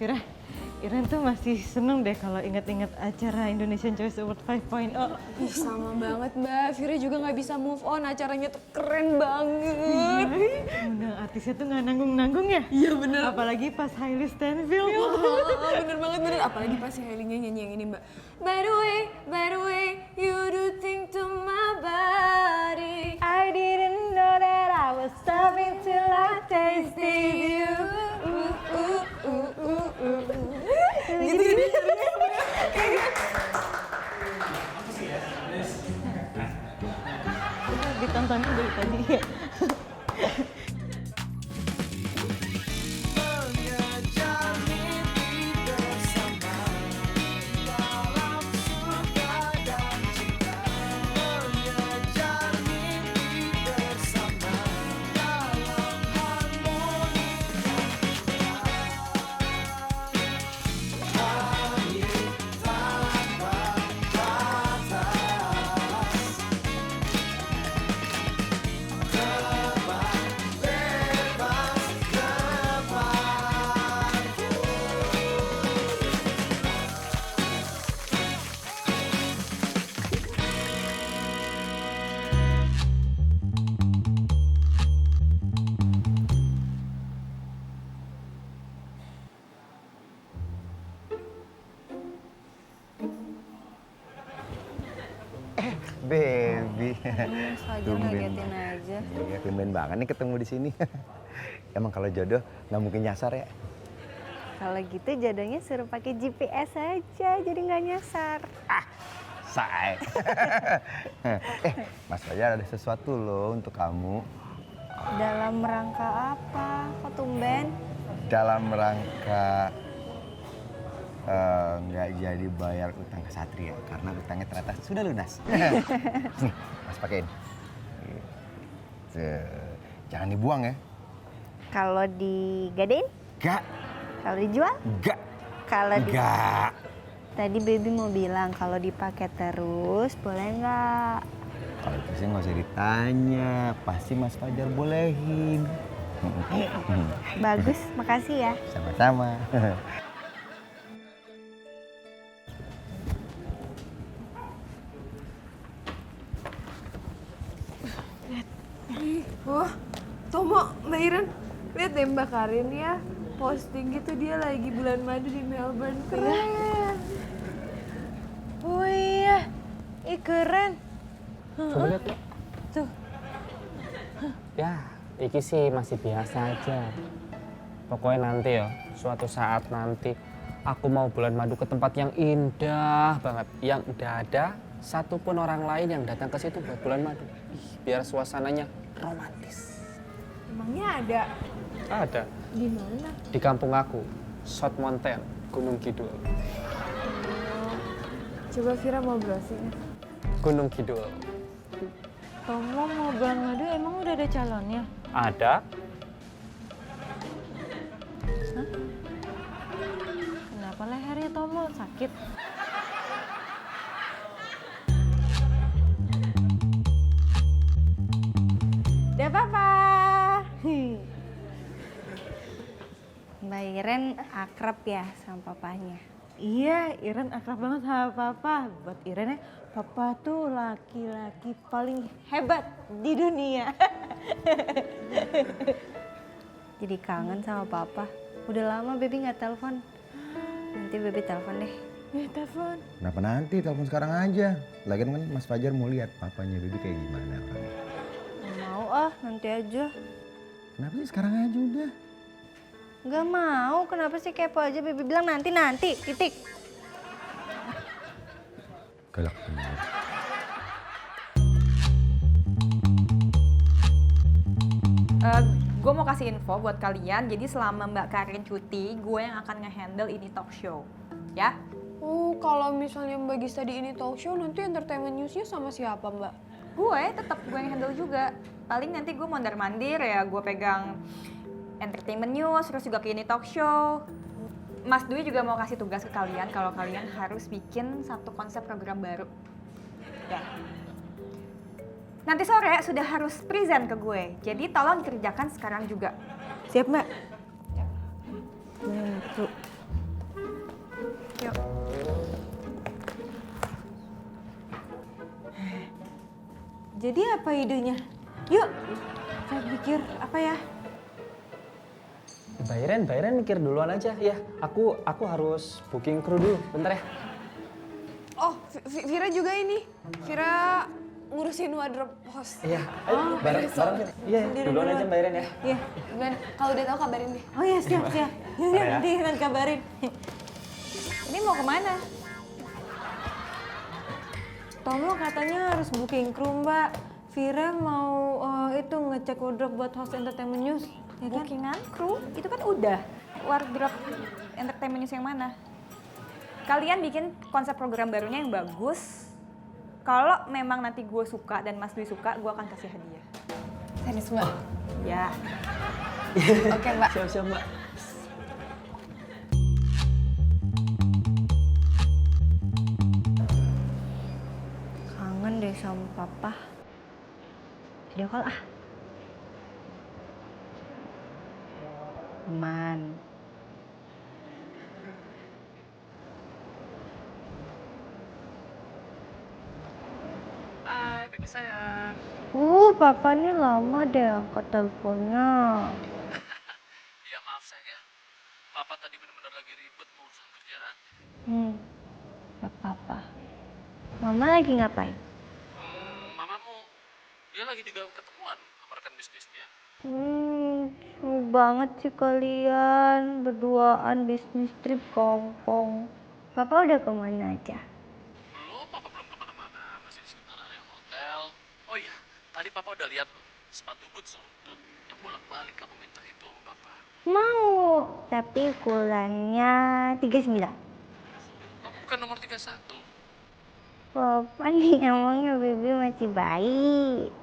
Vira, Iren tuh masih seneng deh kalau inget-inget acara Indonesian Choice Award 5.0. Ih, sama banget Mbak, Vira juga nggak bisa move on, acaranya tuh keren banget. Undang artisnya tuh nggak nanggung-nanggung ya? Iya bener. Apalagi pas Hailey Steinfeld. Bener banget bener, apalagi pas si Hailey-nya nyanyi yang ini Mbak. By the way, you do thing to my body. I didn't know that I was starving till I tasted you. Gitu. Ditontonin dari tadi ya. Baby. Saja ngagetin aja. Iya, tumben banget nih ketemu di sini. Emang kalau jodoh nggak mungkin nyasar ya? Kalau gitu jodohnya suruh pakai GPS aja, jadi nggak nyasar. Say. Mas Fajar ada sesuatu loh untuk kamu. Dalam rangka apa? Kok tumben? Dalam rangka nggak jadi bayar utang ke Satria karena utangnya ternyata sudah lunas. Nih, Mas pakein. Jangan dibuang ya. Kalau digadein? Gak. Kalau dijual? Gak. Kalau Gak. Tadi baby mau bilang kalau dipakai terus boleh nggak? Kalau itu sih nggak usah ditanya, pasti Mas Fajar bolehin. Bagus, makasih ya. Sama-sama. Wah, Tomo, Mbak Iren, lihat deh Mbak Karin ya, posting gitu dia lagi bulan madu di Melbourne. Keren. Oh iya, keren. Coba lihat ya. Tuh. Ya, iki sih masih biasa aja. Pokoknya nanti ya, suatu saat nanti aku mau bulan madu ke tempat yang indah banget, yang udah ada satupun orang lain yang datang ke situ buat bulan madu. Biar suasananya romantis. Emangnya ada? Ada. Di mana? Di kampung aku, South Mountain, Gunung Kidul. Coba Vira mau browsing. Gunung Kidul. Tomo mau bulan madu emang udah ada calonnya? Ada. Kenapa lehernya Tomo sakit? Udah papa. Mbak Iren akrab ya sama papanya. Iya, Iren akrab banget sama Papa. Buat Iren ya, Papa tuh laki-laki paling hebat di dunia. Jadi kangen sama papa. Udah lama baby nggak telepon. Nanti baby telepon deh. Ya, telepon. Kenapa nanti? Telepon sekarang aja. Lagian kan Mas Fajar mau lihat papanya Bibi kayak gimana orangnya. Nggak mau nanti aja. Kenapa sih sekarang aja udah? Nggak mau, kenapa sih kepo aja baby bilang nanti titik. Galak bener. Gue mau kasih info buat kalian, jadi selama Mbak Karin cuti, gue yang akan nge-handle ini talk show, ya? Oh, kalau misalnya Mbak Gista di ini talk show, nanti entertainment newsnya sama siapa Mbak? Gue tetap gue yang handle juga. Paling nanti gue mondar-mandir ya, gue pegang entertainment news, terus juga ke ini talk show. Mas Dwi juga mau kasih tugas ke kalian kalau kalian harus bikin satu konsep program baru. Ya. Nanti sore sudah harus present ke gue, jadi tolong dikerjakan sekarang juga. Siap, Mbak? Jadi apa idenya? Yuk, saya pikir apa ya? Bayren mikir duluan aja ya. Aku harus booking kru dulu, bentar ya. Oh, Vira juga ini. Vira ngurusin wardrobe host. Iya, ayo bareng. Iya, duluan aja Bayren ya. Iya. Glenn, kalau udah tahu kabarin deh. Oh iya, siap. ya. Nanti Iren kabarin. Ini mau kemana? Tomo katanya harus booking kru, Mbak. Vira mau itu ngecek wardrobe buat host entertainment news. Ya kan? Bookingan kru? Itu kan udah. Wardrobe entertainment news yang mana? Kalian bikin konsep program barunya yang bagus. Kalau memang nanti gue suka dan Mas Dwi suka, gue akan kasih hadiah. Serius Mbak? Ya. Oke Mbak. Siap-siap Mbak. Kangen deh sama papa. Video call ah. Man. Baby sayang. Papa ini lama deh angkat teleponnya. Ya maaf sayang ya. Papa tadi benar-benar lagi ribet mau urusan kerjaan. Gak apa-apa. Mama lagi ngapain? Mamamu, dia lagi juga ketemuan sama rekan bisnisnya. Seru banget sih kalian berduaan bisnis trip Hongkong. Papa udah kemana aja? Belum, Papa belum kemana-mana. Masih di sekitar area hotel. Oh iya, tadi Papa udah lihat loh, sepatu boots untuk yang bolak-balik kamu minta itu sama Papa. Mau, tapi ukurannya 39. Kamu bukan nomor 31. Papa nih emangnya baby masih bayi.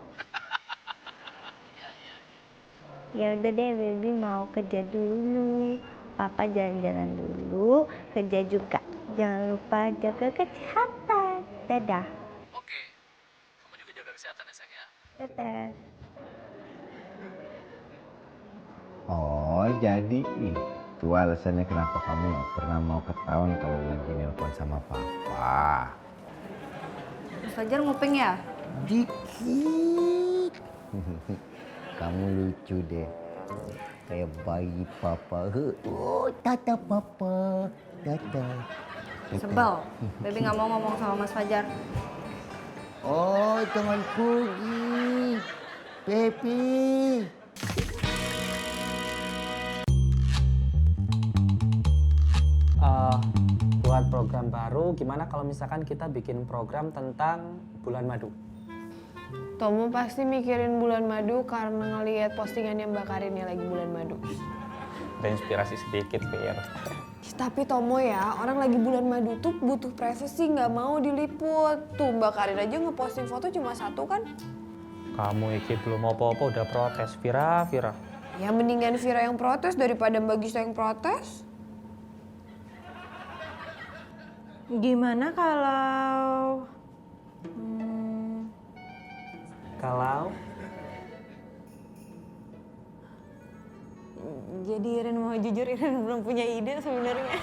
Ya udah deh baby mau kerja dulu. Papa jalan-jalan dulu, kerja juga. Jangan lupa jaga kesehatan. Dadah. Oke, kamu juga jaga kesehatan ya sayang ya. Dadah. Oh, jadi itu alasannya kenapa kamu gak pernah mau ketahuan kalau lagi nelpon sama papa. Mas Fajar nguping ya? Dikit. Kamu lucu deh. Kayak bayi papa. Oh, tata papa. Tata. Sebel. Baby nggak mau ngomong sama Mas Fajar. Oh, teman Pugi. Pepi. Buat program baru, gimana kalau misalkan kita bikin program tentang bulan madu? Tomo pasti mikirin bulan madu karena ngeliat postingannya Mbak Karin yang lagi bulan madu. Ada inspirasi sedikit, Fir. Tapi Tomo ya, orang lagi bulan madu tuh butuh privacy, nggak mau diliput. Tuh Mbak Karin aja ngeposting foto cuma satu kan. Kamu iki belum apa-apa udah protes, Vira. Ya mendingan Vira yang protes daripada Mbak Gisa yang protes. Gimana kalau Kalau jadi Iren mau jujur, Iren belum punya ide sebenarnya.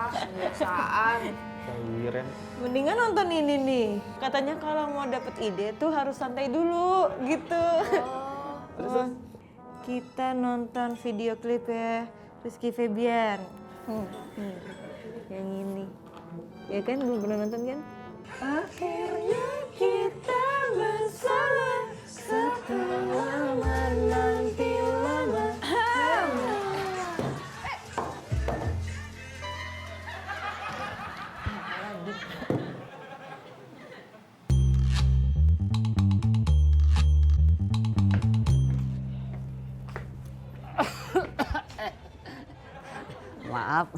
Kebiasaan. Iren. Mendingan nonton ini nih. Katanya kalau mau dapet ide tuh harus santai dulu gitu. Terus kita nonton video klip ya Rizky Febian. Yang ini. Ya kan belum pernah nonton kan? Akhirnya kita bersama setelah menanti lama. Maaf,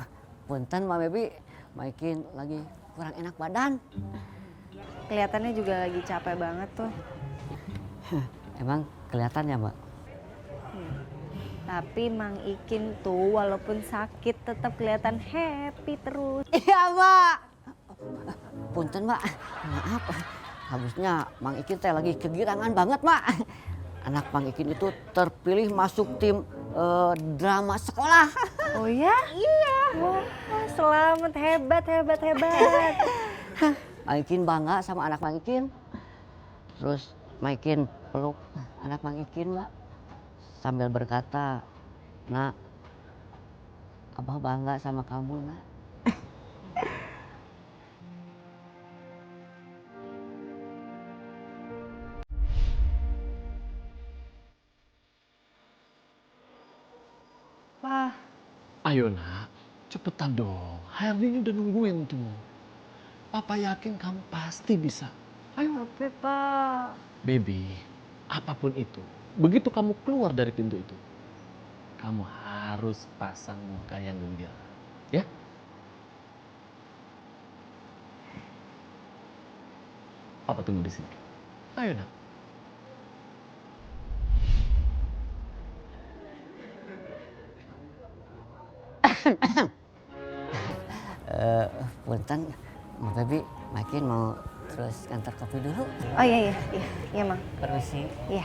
punten Mbak Bebi, makin lagi kurang enak badan. Kelihatannya juga lagi capek banget tuh. Emang kelihatan ya Mbak? Tapi Mang Ikin tuh walaupun sakit tetap kelihatan happy terus. Iya Mbak. Punten Mbak, maaf. Habisnya Mang Ikin teh lagi kegirangan banget Mbak. Anak Mang Ikin itu terpilih masuk tim drama sekolah. Oh ya? Iya. Wah, selamat, hebat. Mang Ikin bangga sama anak Mang Ikin. Terus Maikin peluk anak Mang Ikin, Mbak. Sambil berkata, "Nak, Abah bangga sama kamu, Nak." Wah, Ayo nak, cepetan dong. HRD ini udah nungguin tuh. Papa yakin kamu pasti bisa. Ayo. tapi Pak. Baby, apapun itu, begitu kamu keluar dari pintu itu, kamu harus pasang muka yang gembira. Ya? Papa tunggu di sini. Ayo nak. Punten, Mbak Baby, Maikin mau terus kantor kopi dulu. Oh iya, Mang. Permisi. Iya.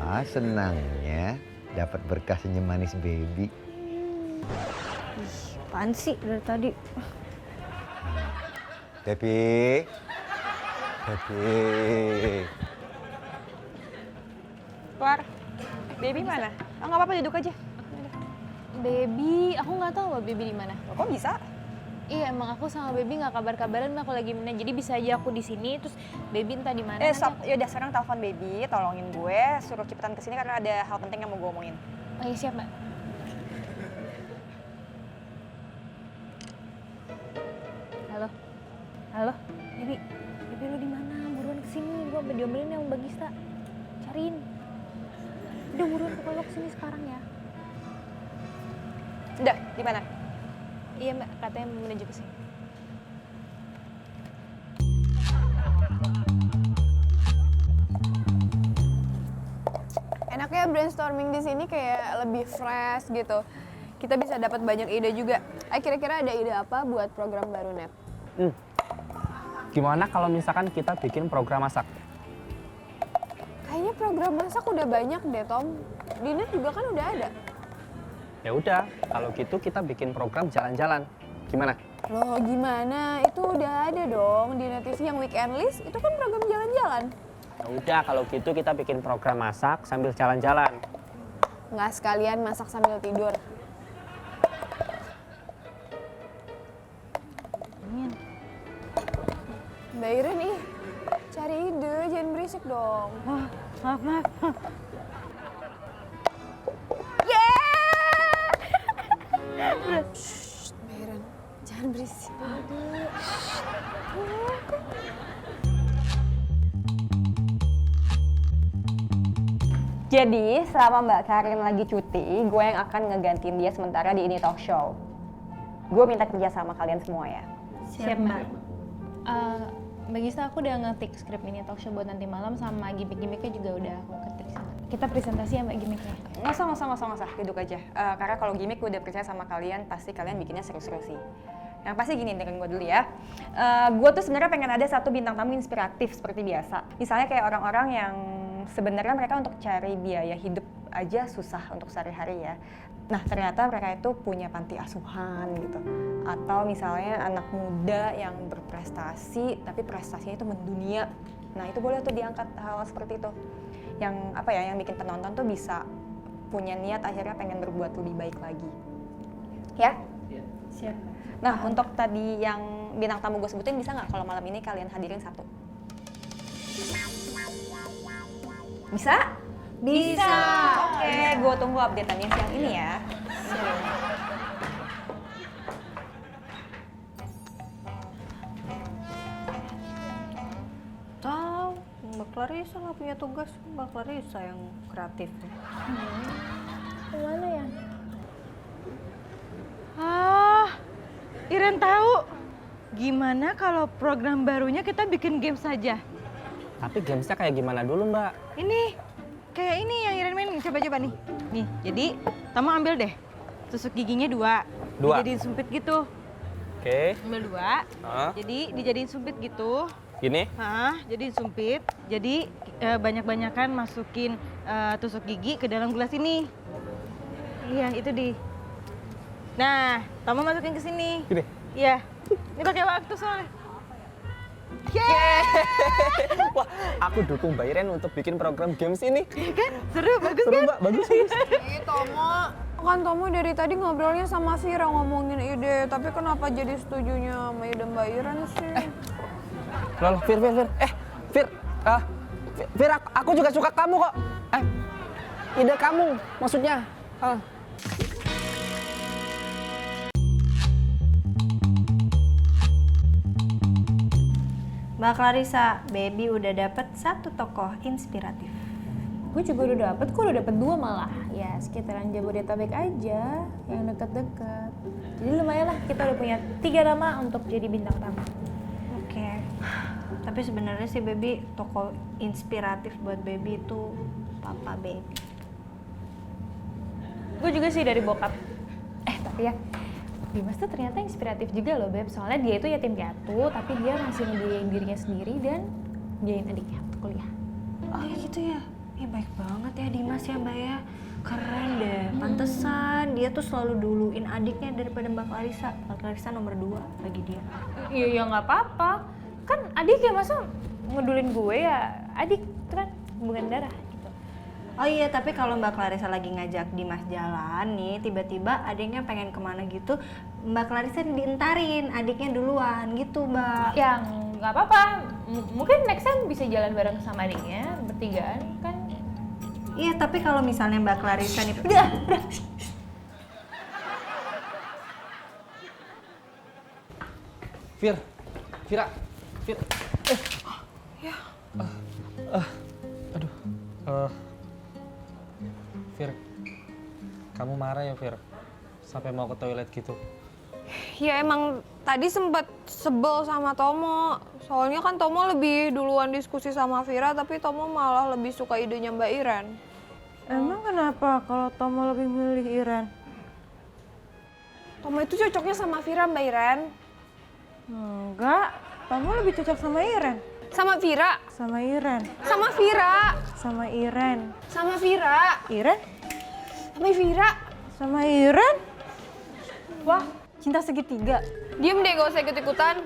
Ah, senangnya dapat berkah senyum manis baby. Apaan sih dari tadi? Baby. Baby. Keluar. Baby mana? Oh, nggak apa-apa, duduk aja. Baby, aku nggak tahu Mbak Baby di mana. Loh, kok bisa? Iya, emang aku sama Baby nggak kabar-kabaran, Mbak, aku lagi mana. Jadi bisa aja aku di sini, terus Baby entah di mana. Stop. Yaudah, sekarang telepon Baby, tolongin gue, suruh cepetan kesini karena ada hal penting yang mau gue omongin. Oh iya, siap, Mbak. Halo? Halo? Baby, Baby lu di mana? Buruan kesini, gue diomelin sama Mbak Gista. Cariin. Udah buruan, pokoknya lo kesini sekarang ya. Udah, di mana? Iya Mbak, katanya menuju ke sini. Enaknya brainstorming di sini kayak lebih fresh gitu. Kita bisa dapat banyak ide juga. Kira-kira ada ide apa buat program baru Net? Gimana kalau misalkan kita bikin program masak? Kayaknya program masak udah banyak deh Tom. Di Net juga kan udah ada. Ya udah, kalau gitu kita bikin program jalan-jalan. Gimana? Loh gimana? Itu udah ada dong di Net TV yang weekend list. Itu kan program jalan-jalan. Ya udah, kalau gitu kita bikin program masak sambil jalan-jalan. Nggak sekalian masak sambil tidur. Mbak Iren cari ide, jangan berisik dong. Maaf. Shh, Mbak Iren, jangan berisik. Jadi, selama Mbak Karin lagi cuti, gue yang akan ngegantiin dia sementara di ini talk show. Gue minta kerja sama kalian semua ya. Siap Mbak. Mbak Gista, aku udah ngetik skrip ini talk show buat nanti malam sama gimmick-gimmicknya juga udah aku ketik sama. Kita presentasi ya Mbak gimmicknya. Nggak usah, duduk aja. Karena kalau gimmick gue udah percaya sama kalian, pasti kalian bikinnya seru-seru sih. Yang pasti gini, dengerin gue dulu ya. Gue tuh sebenarnya pengen ada satu bintang tamu inspiratif seperti biasa. Misalnya kayak orang-orang yang sebenarnya mereka untuk cari biaya hidup aja susah untuk sehari-hari ya. Nah ternyata mereka itu punya panti asuhan gitu. Atau misalnya anak muda yang berprestasi tapi prestasinya itu mendunia. Nah itu boleh tuh diangkat hal seperti itu. Yang apa ya, yang bikin penonton tuh bisa punya niat akhirnya pengen berbuat lebih baik lagi. Ya? Siap. Nah untuk tadi yang bintang tamu gue sebutin, bisa nggak kalau malam ini kalian hadirin satu? Bisa? Bisa. Oke, gue tunggu update-annya siang ini ya. Tahu, Mbak Clarissa nggak punya tugas, Mbak Clarissa yang kreatif. Kemana ya? Iren tahu. Gimana kalau program barunya kita bikin game saja? Tapi gamesnya kayak gimana dulu Mbak? Ini, kayak ini yang Iren main, coba-coba nih. Nih, jadi kamu ambil deh. Tusuk giginya 2. Dua? Dijadiin sempit gitu. Oke. Ambil 2. Ah, Jadi dijadiin sumpit gitu. gini. Jadiin sumpit. Jadi banyak-banyakan masukin tusuk gigi ke dalam gelas ini. Iya, itu di. Nah, Tomo masukin ke sini. Gini. Iya. Ini pakai waktu soalnya. Wah, aku dukung Mbak Iren untuk bikin program games ini. Kan? Seru, bagus Seru kan? Mbak, bagus. Ih, Tomo. Kan Tomo dari tadi ngobrolnya sama Vira ngomongin ide, tapi kenapa jadi setujunya sama ide Mbak Iren sih? Loh, Fir. Fir, aku juga suka kamu kok. Ide kamu, maksudnya. Mbak Clarissa, Baby udah dapet 1 tokoh inspiratif. Gue juga udah dapet, gue udah dapet 2 malah. Ya sekitaran Jabodetabek aja, yang deket-deket. Jadi lumayan lah, kita udah punya 3 nama untuk jadi bintang tamu. Oke. Tapi sebenarnya sih Baby, tokoh inspiratif buat Baby itu Papa Baby. Gue juga sih dari bokap. Tapi ya, Dimas tuh ternyata inspiratif juga loh Beb. Soalnya dia itu yatim piatu, tapi dia masih ngebiayain dirinya sendiri dan biayain adiknya untuk kuliah. Oh ya gitu ya? Baik banget ya Dimas ya Mbak ya. Keren deh, pantesan dia tuh selalu duluin adiknya daripada Mbak Clarissa. Mbak Clarissa nomor 2 bagi dia. Iya ya nggak apa-apa. Kan adik ya masa ngedulin gue ya. Adik itu kan hubungan darah gitu. Oh iya, tapi kalau Mbak Clarissa lagi ngajak Dimas jalan nih, tiba-tiba adiknya pengen kemana gitu, Mbak Clarissa dientarin, adiknya duluan gitu Mbak. Yang nggak apa-apa. Mungkin next time bisa jalan bareng sama adiknya, bertigaan kan. Iya, tapi kalau misalnya Mbak Clarissa nih, udah. Fir. Fir, kamu marah ya Fir? Sampai mau ke toilet gitu? Ya emang tadi sempat sebel sama Tomo. Soalnya kan Tomo lebih duluan diskusi sama Vira, tapi Tomo malah lebih suka idenya Mbak Iren. Emang kenapa kalau Tomo lebih milih Iren? Tomo itu cocoknya sama Vira, Mbak Iren. Enggak, Tomo lebih cocok sama Iren. Sama Vira. Sama Iren. Sama Vira. Sama Iren. Sama Vira. Iren? Sama Vira. Sama Iren? Wah, cinta segitiga. Diem deh, gak usah ikut-ikutan.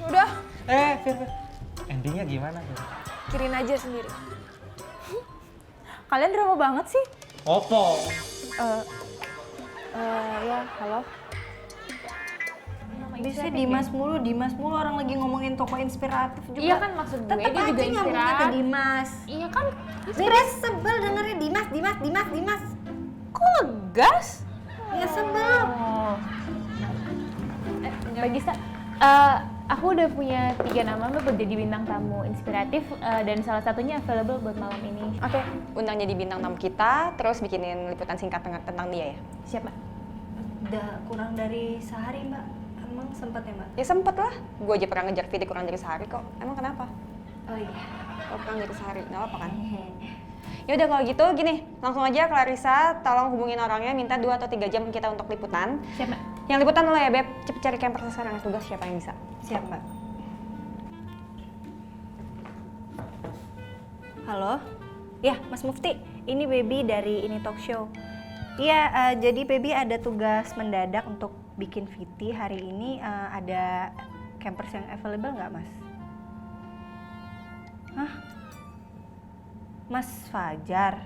Udah, Fir. Endingnya gimana Fir? kirin aja sendiri. Kalian drama banget sih. Opo? Ya, halo. Biasanya Dimas mulu orang lagi ngomongin tokoh inspiratif juga. Iya kan maksud gue, Tetep dia juga aja nyambungnya ke inspiratif. Dimas. Iya kan? Beres sebel dengernya Dimas. Kok ngegas? Ya sebel. Mbak Gista, aku udah punya 3 nama Mbak buat jadi bintang tamu inspiratif dan salah satunya available buat malam ini. Oke, undang jadi bintang tamu kita, terus bikinin liputan singkat tentang dia ya. Siapa? Udah kurang dari sehari Mbak. Emang sempet ya Mbak? Ya sempet lah. Gue aja pernah ngejar video kurang dari sehari kok. Emang kenapa? Oh iya, kalau kurang dari sehari, nggak apa kan? Ya udah kalau gitu gini, langsung aja Clarissa, tolong hubungin orangnya, minta 2 atau 3 jam kita untuk liputan. Siap Mbak. Yang liputan lo ya Beb, cepet cari camper sekarang tugas siapa yang bisa. Siap Mbak. Halo? Ya, Mas Mufti, ini Baby dari Ini Talk Show. Iya, jadi Baby ada tugas mendadak untuk bikin VT hari ini. Ada campers yang available nggak Mas? Hah? Mas Fajar?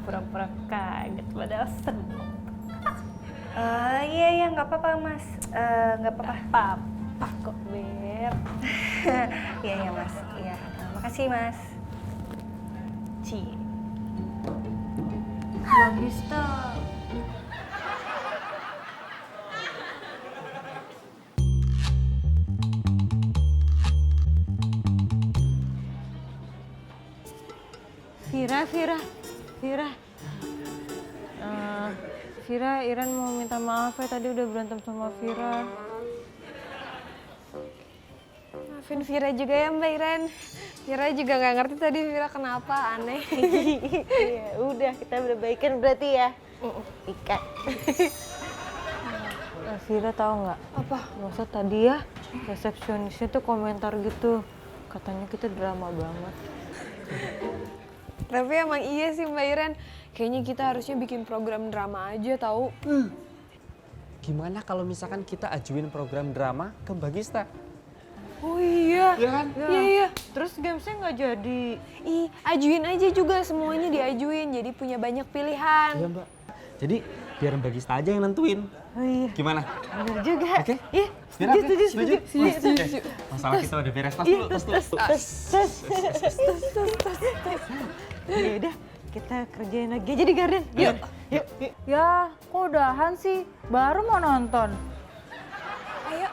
Pura-pura kaget padahal seneng. Iya, nggak apa-apa Mas. Nggak apa-apa. Apa kok Beb? Iya Mas, iya. Makasih Mas. Bagus tuh. Vira, Iren mau minta maaf ya, tadi udah berantem sama Vira. Maafin Vira juga ya Mbak Iren. Vira juga nggak ngerti tadi Vira kenapa, aneh. Ya udah, kita udah baikan berarti ya. Ikan. Vira tahu nggak? Apa? Masa tadi ya resepsionisnya tuh komentar gitu. Katanya kita drama banget. Tapi emang iya sih Mbak Iren. Kayaknya kita harusnya bikin program drama aja tahu. Gimana kalau misalkan kita ajuin program drama ke Mbak Gista? Oh iya. Iya kan? Iya. Terus gamesnya nggak jadi. Ih, ajuin aja juga, semuanya diajuin. Jadi punya banyak pilihan. Iya Mbak. Jadi biar Mbak Gista aja yang nentuin. Oh iya. Gimana? Bener juga. Oke? Iya. Setuju? Setuju. Masalah kita udah beres, tas dulu, tas dulu. Ya udah, kita kerjain lagi aja di garden. Yuk. Yuk. Ya, kok udahan sih? Baru mau nonton. Ayo.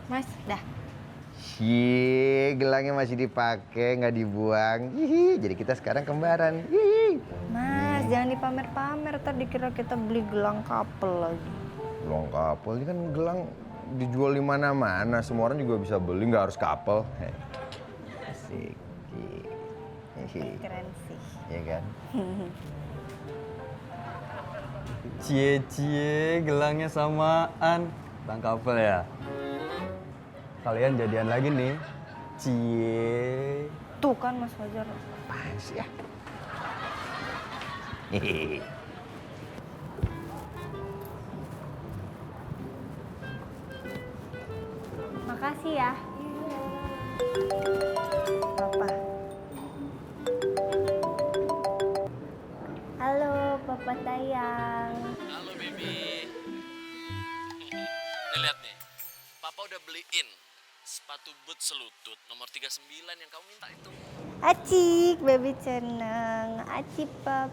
Mas, dah. Cie, gelangnya masih dipakai, nggak dibuang. Hihi, jadi kita sekarang kembaran. Hihi. Mas, jangan dipamer-pamer. Tadi dikira kita beli gelang couple lagi. Gelang couple, ini kan gelang dijual di mana-mana. Semua orang juga bisa beli, nggak harus couple. Heh. Asik. Hihi. Keren sih. Iya kan? Cie, gelangnya samaan. Bang couple ya? Kalian jadian lagi nih. Cie. Tuh kan Mas Fajar. Apaan sih ya? Hehehe. Makasih ya. Papa. Halo, Papa sayang. Halo baby. Nih lihat nih, Papa udah beliin sepatu boot selutut nomor 39 yang kamu minta itu. Acik, baby seneng. Acik, Pap.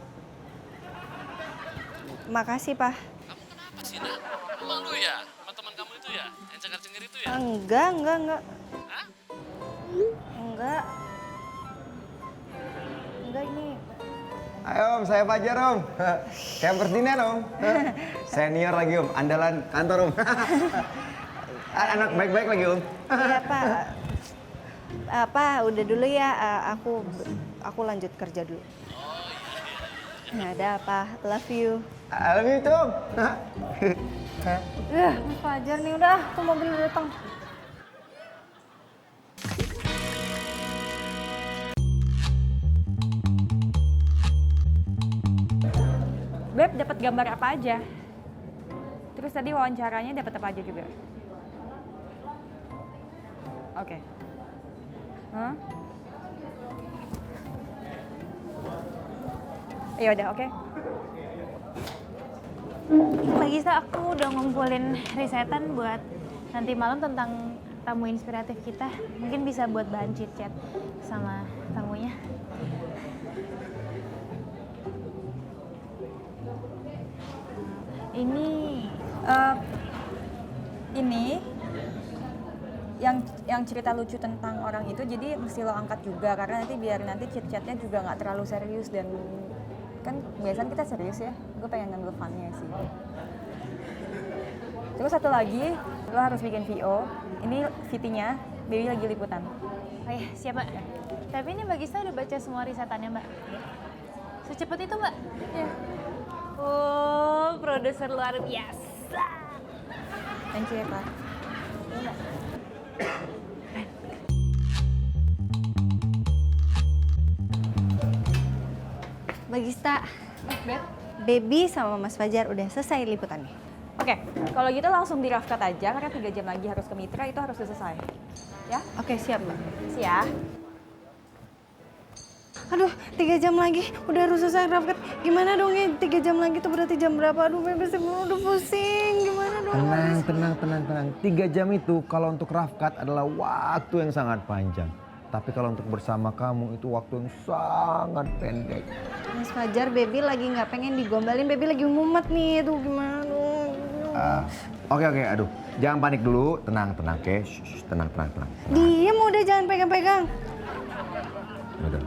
Makasih, Pak. Kamu kenapa sih, Nak? Malu ya sama teman kamu itu ya, yang cengar-cengir itu ya? Enggak. Hah? Enggak. Enggak ini. Ayo Om, saya Fajar Om. Campers dinner Om. Senior lagi Om, andalan kantor Om. Anak baik-baik lagi Om. Iya, Pak. Pak, udah dulu ya. Aku lanjut kerja dulu. Nah, ada apa? Love you. I love you too Om. Mas Fajar nih udah, tuh mobil udah datang. Beb, dapat gambar apa aja? Terus tadi wawancaranya dapat apa aja juga? Oke. Hah? Ya udah, oke. Mbak Gista, aku udah ngumpulin risetan buat nanti malam tentang tamu inspiratif kita. Mungkin bisa buat bahan chit-chat sama tamunya. Ini yang cerita lucu tentang orang itu, jadi mesti lo angkat juga karena biar nanti chit-chatnya juga nggak terlalu serius, dan kan biasanya kita serius ya, gue pengen ngambil fun-nya sih. Terus satu lagi, lo harus bikin VO. Ini VT-nya, Baby lagi liputan. Oh iya, siap Mbak. Tapi ini Mbak Gista udah baca semua risetannya Mbak? Secepat itu Mbak? Iya. Oh, produser luar biasa. Thank you ya, Pak. Mbak Gista, Beb. Baby sama Mas Fajar udah selesai liputannya. Oke, kalau gitu langsung di rough cut aja karena 3 jam lagi harus ke Mitra, itu harus selesai. Ya? Oke, siap Mbak. Siap. Aduh, 3 jam lagi udah harus selesai rapat. Gimana dong ya? 3 jam lagi tuh berarti jam berapa? Aduh, Bebe udah pusing. Gimana dong? Tenang. 3 jam itu kalau untuk rough cut adalah waktu yang sangat panjang. Tapi kalau untuk bersama kamu itu waktu yang sangat pendek. Mas Fajar, Baby lagi nggak pengen digombalin. Baby lagi mumet nih. Tuh gimana dong? Oke, aduh. Jangan panik dulu. Tenang, oke. Tenang. Diem udah, jangan pegang-pegang. Udah.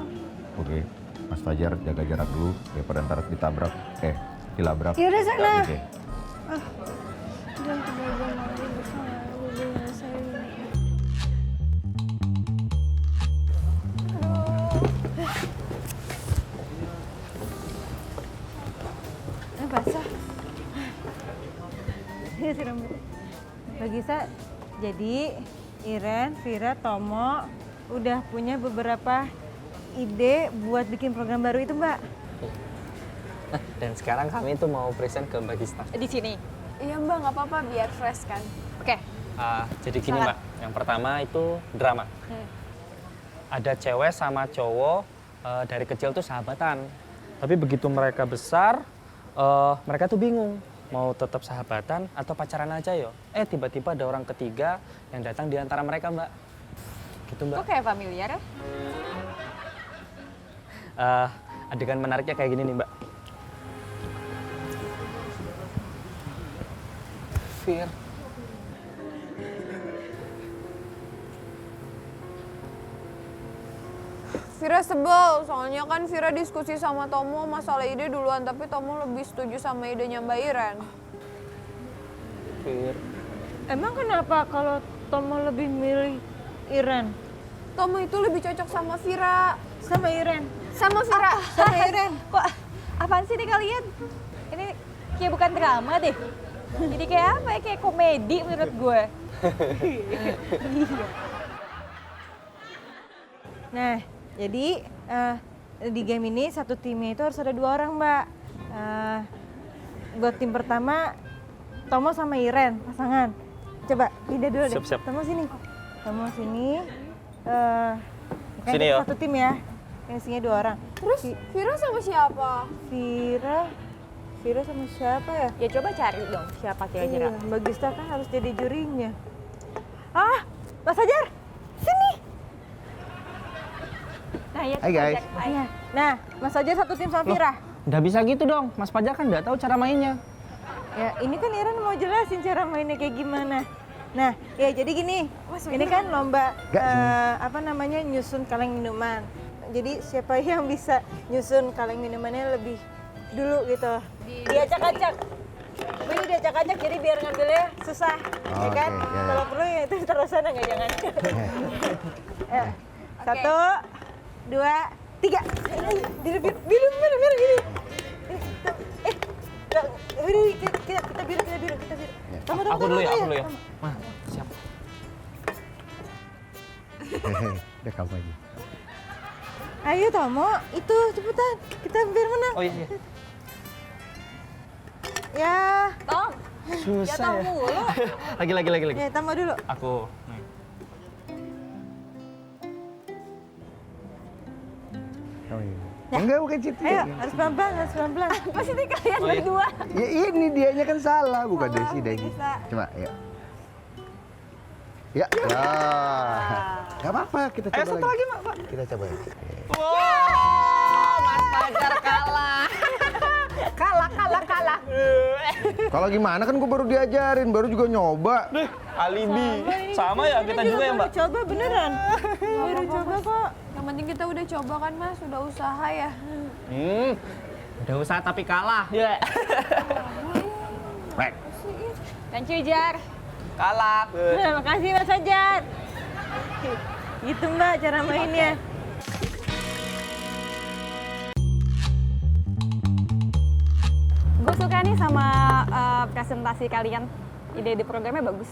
Oke. Mas Fajar jaga jarak dulu daripada ntar ditabrak. Dilabrak. Yaudah sana. Oke. Jangan 3 jam lagi bersama Baby selesai. basah. Siram dulu. Mbak Gisa, jadi Iren, Vira, Tomo udah punya beberapa ide buat bikin program baru itu, Mbak. Dan sekarang kami tuh mau present ke Mbak Gista. Di sini. Iya Mbak, nggak apa-apa biar fresh kan. Oke. Jadi gini Mbak, yang pertama itu drama. Ada cewek sama cowok dari kecil tuh sahabatan. Tapi begitu mereka besar, mereka tuh bingung mau tetap sahabatan atau pacaran aja yo. Tiba-tiba ada orang ketiga yang datang di antara mereka Mbak. Gitu Mbak. Kok kayak familiar ya? Adegan menariknya kayak gini nih Mbak. Fir. Vira sebel, soalnya kan Vira diskusi sama Tomo masalah ide duluan, tapi Tomo lebih setuju sama idenya Mbak Iren. Fir. Emang kenapa kalau Tomo lebih milih Iren? Tomo itu lebih cocok sama Vira. Sama Iren? Sama Vira. Sama Iren? Kok apaan sih nih kalian? Ini kayak bukan drama deh. Jadi kayak apa ya? Kayak komedi menurut gue. Nah, jadi di game ini satu timnya itu harus ada 2 orang, Mbak. Buat tim pertama, Tomo sama Iren, pasangan. Coba, ide dulu deh. Siap. Tomo sini. Tomo sini. Kan Sini kita ya. satu tim ya. Yang isinya 2 orang. Terus Vira sama siapa? Vira sama siapa ya? Ya coba cari dong siapa kira-kira. Iya, Mbak Gista kan harus jadi jurinya. Mas Fajar, sini. Nah, ya, Hai, guys. Iya. Nah, Mas Fajar satu tim sama Vira. Nggak bisa gitu dong, Mas Fajar kan nggak tahu cara mainnya. Ya, ini kan Iren mau jelasin cara mainnya kayak gimana. Nah, ya jadi gini, ini kan lomba nyusun kaleng minuman. Jadi siapa yang bisa nyusun kaleng minumannya lebih dulu gitu. Diacak-acak. Ini diacak-acak jadi biar ngambilnya susah, ya kan? Oke, ya. Kalau perlu ya itu taruh sana nggak jangan. 1, 2, 3. Biru gini. Kita biru. Tama. Aku dulu ya. Mah, siap. Udah kamu aja. Ayo Tomo, itu cepetan. Kita biar menang. Oh iya. Ya. Tom, Susah ya. mulu. Lagi. Ya, Tomo dulu. Aku. Oh iya. Enggak, bukan situ. Ayo, harus pelan-pelan. Apa sih nih kalian Oh, iya. berdua? Ya ini dianya kan salah, bukan Desi. Coba, ya. Ya. Gak apa-apa, kita coba Satu lagi, Mak. Kita coba. Wow, Mas Fajar kalah. Kalah. Kalau gimana kan gue baru diajarin, baru juga nyoba. Alibi. Sama ya, kita juga ya, Mbak. Coba beneran. Baru coba kok. Yang penting kita udah coba kan Mas, udah usaha ya. Udah usaha tapi kalah. Ya. Baik. Thank you, Jar. Kalah. Makasih Mas Fajar. Gitu Mbak cara mainnya. Gue suka nih sama presentasi kalian. Ide-ide programnya bagus.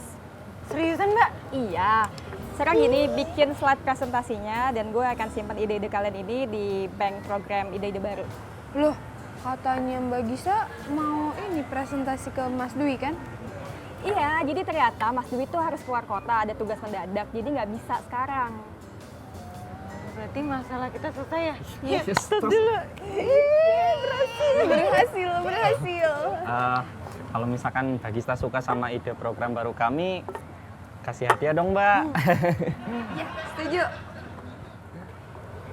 Seriusan Mbak? Iya. Sekarang gini, bikin slide presentasinya dan gue akan simpan ide-ide kalian ini di bank program ide-ide baru. Loh, katanya Mbak Gisa mau ini presentasi ke Mas Dwi kan? Iya, jadi ternyata Mas Dwi tuh harus keluar kota, ada tugas mendadak, jadi nggak bisa sekarang. Berarti masalah kita selesai ya? Yes, Stop dulu. Berhasil. Kalau misalkan Mbak Gista suka sama ide program baru kami, kasih hadiah dong, Mbak. Ya, setuju.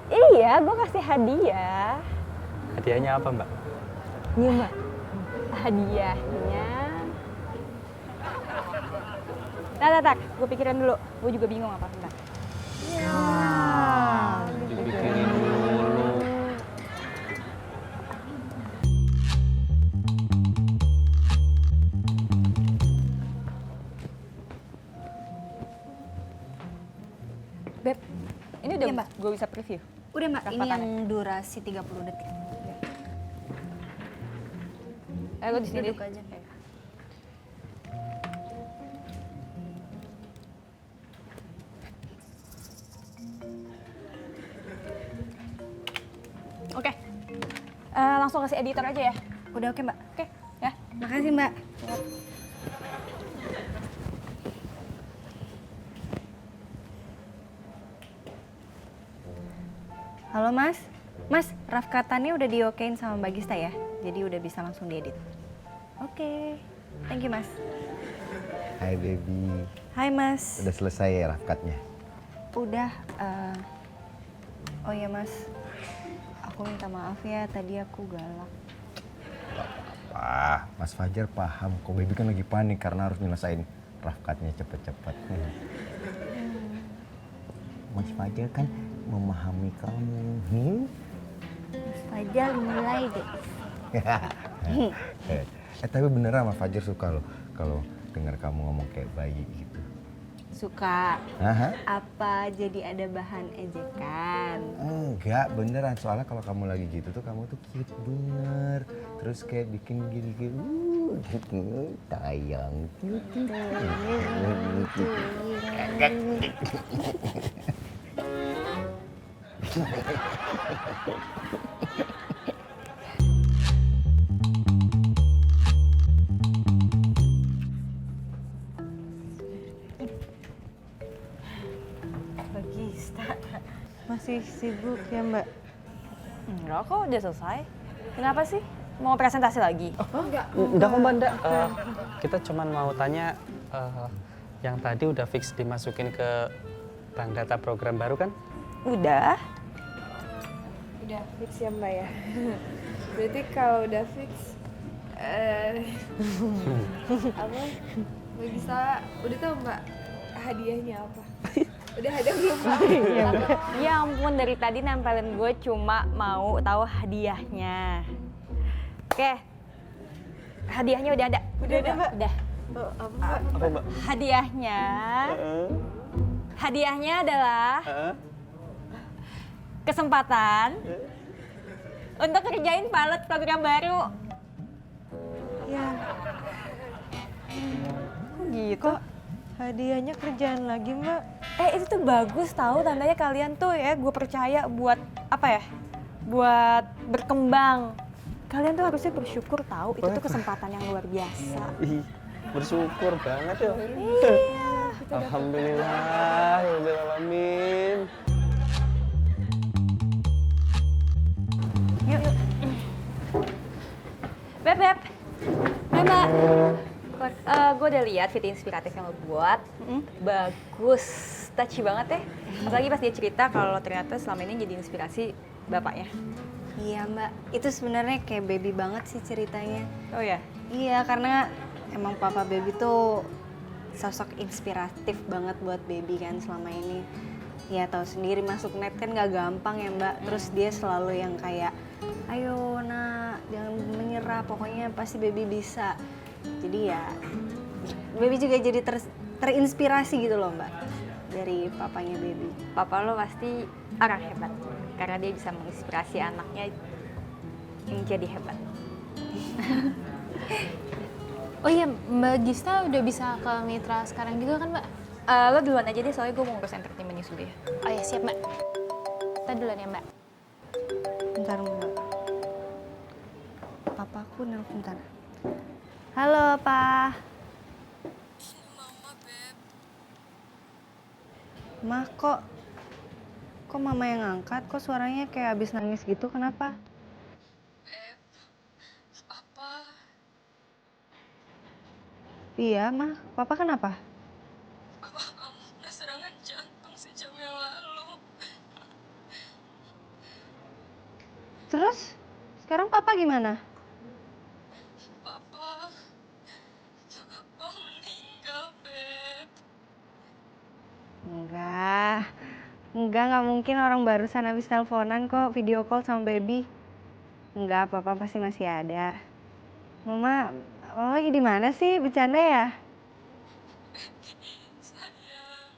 Iya, gue kasih hadiah. Hadiahnya apa, Mbak? Iya, Mbak. Hadiahnya... Tak. Gue pikirin dulu. Gue juga bingung apa, Mbak. Dipikirin dulu. Beb, ini udah Iya, Mbak. gue bisa preview. Udah Mbak, ini Rapatannya. yang durasi 30 detik. Lo di sini Duduk deh. aja. Oke. Langsung kasih editor aja ya. Udah oke Mbak. Oke, ya. Makasih Mbak. Halo Mas. Mas, rough cut-annya udah diokein sama Mbak Gista ya? Jadi udah bisa langsung diedit. Oke. Thank you Mas. Hai baby. Hai Mas. Udah selesai ya rough cut-nya? Udah. Oh ya Mas. Aku minta maaf ya, tadi aku galak. Wah, Mas Fajar paham. Kok baby kan lagi panik karena harus nyelesain rough cut-nya cepet-cepet. Mas Fajar kan memahami kamu. Mas Fajar mulai deh. Tapi beneran Mas Fajar suka loh kalau dengar kamu ngomong kayak bayi gitu. Suka. Aha. Apa jadi ada bahan ejekan? Enggak, beneran. Soalnya kalau kamu lagi gitu tuh kamu tuh cute bener. Terus kayak bikin gini-gini. Tayang. Mbak Gista, masih sibuk ya Mbak? Enggak kok, udah selesai. Kenapa sih? Mau presentasi lagi? Enggak kok Mbak, enggak. Kita cuman mau tanya, yang tadi udah fix dimasukin ke bank data program baru kan? Udah. Udah fix ya Mbak ya. Berarti kalau udah fix, apa? Mbak bisa udah tahu Mbak hadiahnya apa? Udah ada belum Mbak? Ya ampun, dari tadi nempelin gue cuma mau tahu hadiahnya. Oke. Hadiahnya udah ada. Udah ada, Mbak? Udah. Apa Mbak? Hadiahnya adalah kesempatan untuk kerjain pilot program baru. Ya. Gitu. Hadiahnya kerjaan lagi Mbak. Itu tuh bagus tahu, tandanya kalian tuh ya, gue percaya buat apa ya? Buat berkembang. Kalian tuh harusnya bersyukur tahu, itu tuh kesempatan yang luar biasa. Ih, bersyukur banget ya. Iya. Alhamdulillah, ya Rabbil alamin. Yuk. Beb. Mbak. Gue udah lihat video inspiratif yang lo buat. Bagus, touchy banget ya. Apalagi pas dia cerita kalau ternyata selama ini jadi inspirasi bapaknya. Iya Mbak, itu sebenarnya kayak baby banget sih ceritanya. Oh ya? Iya, karena emang papa baby tuh sosok inspiratif banget buat baby kan selama ini. Ya tahu sendiri masuk net kan gak gampang ya Mbak. Terus dia selalu yang kayak, ayo nak jangan menyerah, pokoknya pasti baby bisa. Jadi ya baby juga jadi terinspirasi gitu loh Mbak dari papanya baby. Papa lo pasti orang hebat karena dia bisa menginspirasi anaknya yang jadi hebat. Oh iya, Mbak Gista udah bisa ke Mitra sekarang juga kan Mbak? Lo duluan aja deh, soalnya gue mau ngurus entertainment news dulu ya. Oh ya siap Mbak. Kita duluan ya Mbak. Bentar Mbak. Papaku nelfon bentar. Halo Pa. Mama Beb. Ma, kok mama yang angkat? Kok suaranya kayak abis nangis gitu? Kenapa? Beb, apa? Iya, Ma. Papa kenapa? Papa kamu kena serangan jantung sejam yang lalu. Terus? Sekarang Papa gimana? Papa meninggal, Beb. Enggak mungkin orang barusan habis teleponan kok, video call sama baby. Enggak, Papa pasti masih ada. Mama lagi di mana sih? Bercanda ya? Sayang,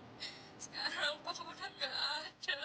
sekarang Papa udah gak ada.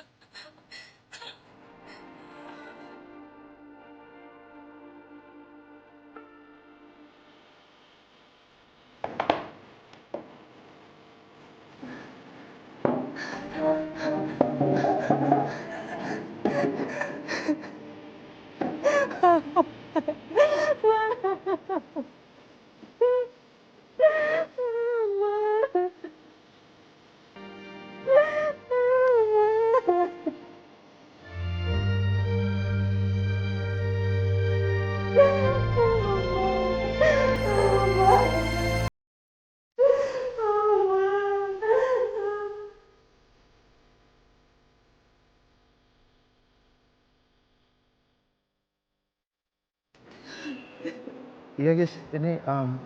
Iya guys, ini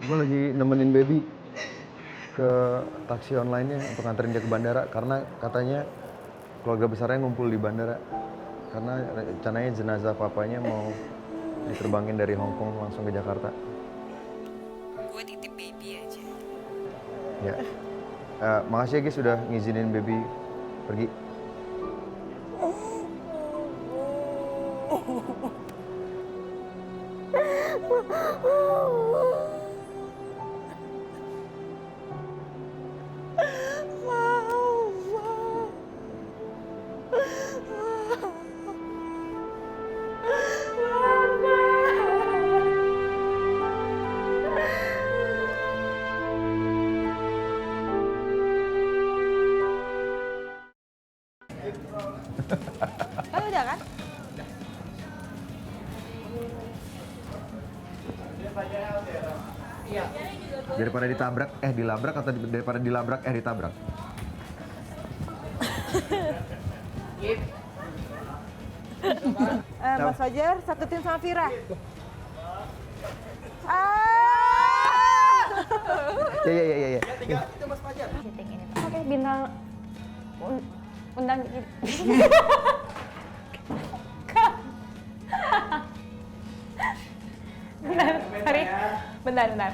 gue lagi nemenin baby ke taksi online-nya untuk nganterin dia ke bandara karena katanya keluarga besarnya ngumpul di bandara karena rencananya jenazah papanya mau diterbangin dari Hong Kong langsung ke Jakarta. Gue titip baby aja. Ya, makasih ya guys sudah ngizinin baby pergi. Oh udah kan? Daripada ditabrak, dilabrak atau daripada dilabrak, ditabrak? Mas Fajar, satu tim sama Vira. Iya. Oke, bintang undang bentar, sorry. Bentar.